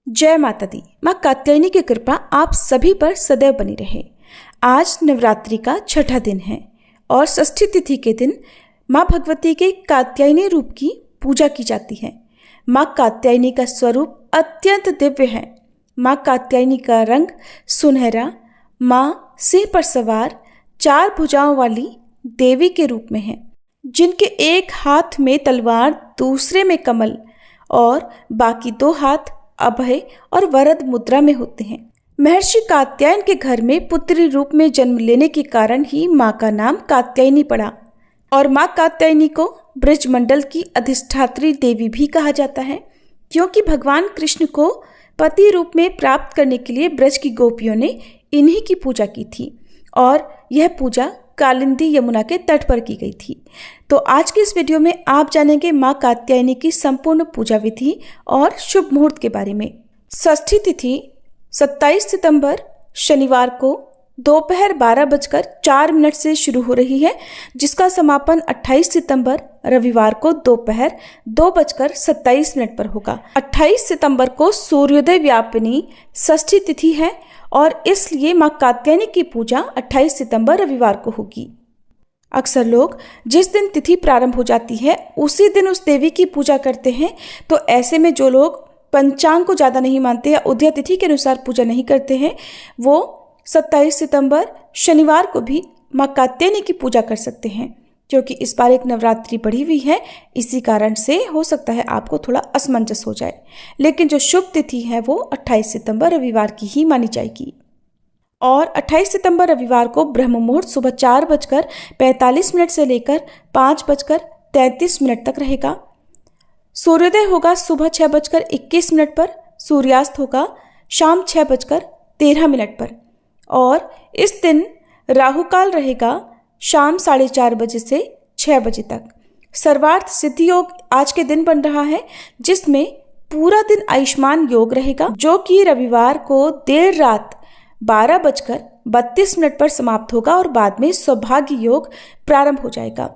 जय माता दी। माँ कात्यायनी की कृपा आप सभी पर सदैव बनी रहे। आज नवरात्रि का छठा दिन है और षष्ठी तिथि के दिन माँ भगवती के कात्यायनी रूप की पूजा की जाती है। माँ कात्यायनी का स्वरूप अत्यंत दिव्य है। माँ कात्यायनी का रंग सुनहरा, माँ सिंह पर सवार 4 भुजाओं वाली देवी के रूप में है, जिनके एक हाथ में तलवार, दूसरे में कमल और बाकी 2 हाथ अभय और वरद मुद्रा में होते हैं। महर्षि कात्यायन के घर में पुत्री रूप में जन्म लेने के कारण ही माँ का नाम कात्यायनी पड़ा और माँ कात्यायनी को ब्रजमंडल की अधिष्ठात्री देवी भी कहा जाता है, क्योंकि भगवान कृष्ण को पति रूप में प्राप्त करने के लिए ब्रज की गोपियों ने इन्हीं की पूजा की थी और यह पूजा कालिंदी यमुना के तट पर की गई थी। तो आज के इस वीडियो में आप जानेंगे माँ कात्यायनी की संपूर्ण पूजा विधि और शुभ मुहूर्त के बारे में। षष्ठी तिथि 27 सितंबर शनिवार को दोपहर 12:04 से शुरू हो रही है, जिसका समापन 28 सितंबर रविवार को दोपहर 2:27 पर होगा। 28 सितंबर को सूर्योदय व्यापिनी षष्ठी तिथि है और इसलिए माँ कात्यायनी की पूजा 28 सितंबर रविवार को होगी। अक्सर लोग जिस दिन तिथि प्रारंभ हो जाती है उसी दिन उस देवी की पूजा करते हैं, तो ऐसे में जो लोग पंचांग को ज़्यादा नहीं मानते या उदय तिथि के अनुसार पूजा नहीं करते हैं, वो 27 सितंबर शनिवार को भी माँ कात्यायनी की पूजा कर सकते हैं। क्योंकि इस बार एक नवरात्रि बढ़ी हुई है, इसी कारण से हो सकता है आपको थोड़ा असमंजस हो जाए, लेकिन जो शुभ तिथि है वो 28 सितंबर रविवार की ही मानी जाएगी। और 28 सितंबर रविवार को ब्रह्म मुहूर्त सुबह 4:45 से लेकर 5:33 तक रहेगा। सूर्योदय होगा सुबह 6:21 पर, सूर्यास्त होगा शाम 6:13 पर और इस दिन राहु काल रहेगा शाम 4:30 बजे से 6 बजे तक। सर्वार्थ सिद्धि योग आज के दिन बन रहा है, जिसमें पूरा दिन आयुष्मान योग रहेगा, जो कि रविवार को देर रात 12:32 पर समाप्त होगा और बाद में सौभाग्य योग प्रारंभ हो जाएगा।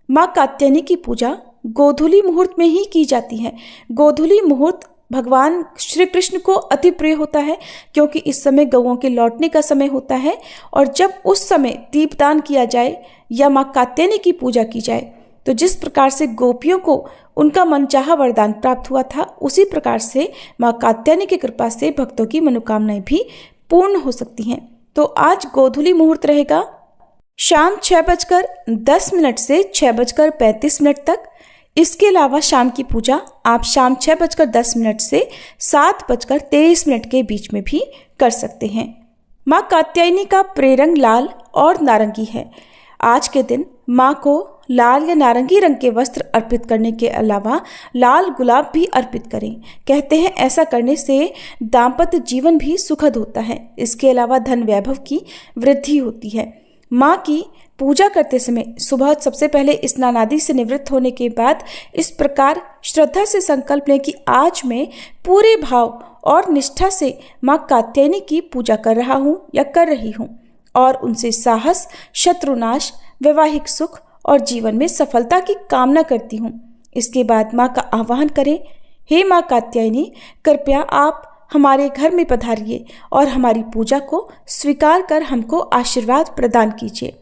माँ कात्यायनी की पूजा गोधूली मुहूर्त में ही की जाती है। गोधूली मुहूर्त भगवान श्री कृष्ण को अति प्रिय होता है, क्योंकि इस समय गौओं के लौटने का समय होता है और जब उस समय दीपदान किया जाए या माँ कात्यायनी की पूजा की जाए तो जिस प्रकार से गोपियों को उनका मनचाहा वरदान प्राप्त हुआ था, उसी प्रकार से माँ कात्यायनी की कृपा से भक्तों की मनोकामनाएं भी पूर्ण हो सकती हैं। तो आज गोधूली मुहूर्त रहेगा शाम 6:10 से 6:35 तक। इसके अलावा शाम की पूजा आप शाम 6:10 से 7:23 के बीच में भी कर सकते हैं। माँ कात्यायनी का प्रेरंग लाल और नारंगी है। आज के दिन माँ को लाल या नारंगी रंग के वस्त्र अर्पित करने के अलावा लाल गुलाब भी अर्पित करें। कहते हैं ऐसा करने से दाम्पत्य जीवन भी सुखद होता है। इसके अलावा धन वैभव की वृद्धि होती है। माँ की पूजा करते समय सुबह सबसे पहले स्नान आदि से निवृत्त होने के बाद इस प्रकार श्रद्धा से संकल्प लें कि आज मैं पूरे भाव और निष्ठा से माँ कात्यायनी की पूजा कर रहा हूँ या कर रही हूँ और उनसे साहस, शत्रुनाश, वैवाहिक सुख और जीवन में सफलता की कामना करती हूँ। इसके बाद माँ का आह्वान करें, हे माँ कात्यायनी, कृपया आप हमारे घर में पधारिए और हमारी पूजा को स्वीकार कर हमको आशीर्वाद प्रदान कीजिए।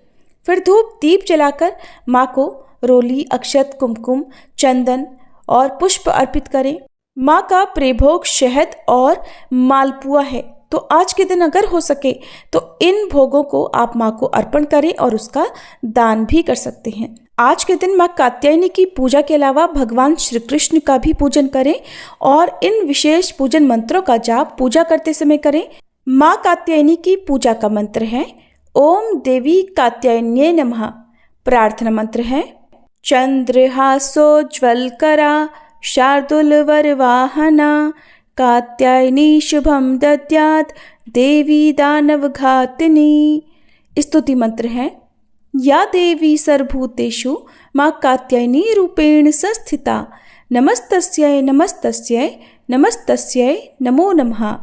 फिर धूप दीप जलाकर माँ को रोली, अक्षत, कुमकुम, चंदन और पुष्प अर्पित करें। माँ का प्रेभोग शहद और मालपुआ है, तो आज के दिन अगर हो सके तो इन भोगों को आप माँ को अर्पण करें और उसका दान भी कर सकते हैं। आज के दिन माँ कात्यायनी की पूजा के अलावा भगवान श्री कृष्ण का भी पूजन करें और इन विशेष पूजन मंत्रों का जाप पूजा करते समय करें। माँ कात्यायनी की पूजा का मंत्र है ओम देवी कात्यायन्ये नमः। प्रार्थना मंत्र है चंद्रहासोज्ज्वलकरा शार्दूलवरवाहना कात्यायनी शुभम दद्यात् देवी दानवघातिनी। स्तुति मंत्र है या देवी सर्वभूतेषु माँ कात्यायनी रूपेण संस्थिता नमस्तस्यै नमस्तस्यै नमस्तस्यै नमो नमः।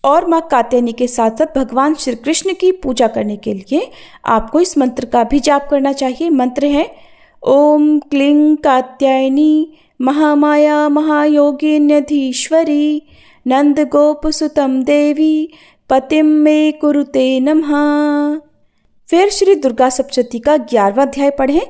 और माँ कात्यायनी के साथ साथ भगवान श्री कृष्ण की पूजा करने के लिए आपको इस मंत्र का भी जाप करना चाहिए। मंत्र है ओम क्लीं कात्यायनी महामाया महायोगिन्यधीश्वरी नंद गोप सुतम देवी पतिम मे कुरुते नमः। फिर श्री दुर्गा सप्तशती का 11वां अध्याय पढ़ें,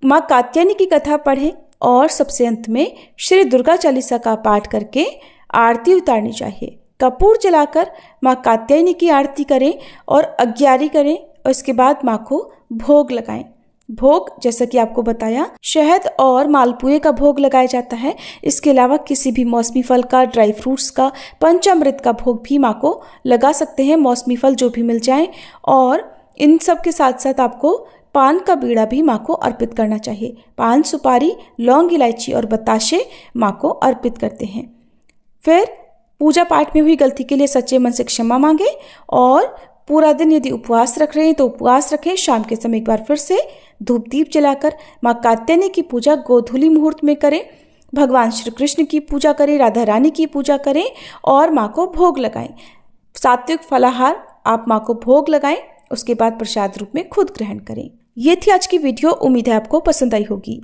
माँ कात्यायनी की कथा पढ़ें और सबसे अंत में श्री दुर्गा चालीसा का पाठ करके आरती उतारनी चाहिए। कपूर जलाकर माँ कात्यायनी की आरती करें और अग्यारी करें और इसके बाद माँ को भोग लगाएं। भोग जैसा कि आपको बताया शहद और मालपुए का भोग लगाया जाता है। इसके अलावा किसी भी मौसमी फल का, ड्राई फ्रूट्स का, पंचामृत का भोग भी माँ को लगा सकते हैं। मौसमी फल जो भी मिल जाए, और इन सब के साथ साथ आपको पान का बीड़ा भी माँ को अर्पित करना चाहिए। पान, सुपारी, लौंग, इलायची और बताशे माँ को अर्पित करते हैं। फिर पूजा पाठ में हुई गलती के लिए सच्चे मन से क्षमा मांगे और पूरा दिन यदि उपवास रख रहे हैं तो उपवास रखें। शाम के समय एक बार फिर से धूप दीप जलाकर माँ कात्यायनी की पूजा गोधूली मुहूर्त में करें। भगवान श्री कृष्ण की पूजा करें, राधा रानी की पूजा करें और माँ को भोग लगाएं। सात्विक फलाहार आप माँ को भोग लगाएं, उसके बाद प्रसाद रूप में खुद ग्रहण करें। ये थी आज की वीडियो। उम्मीद है आपको पसंद आई होगी।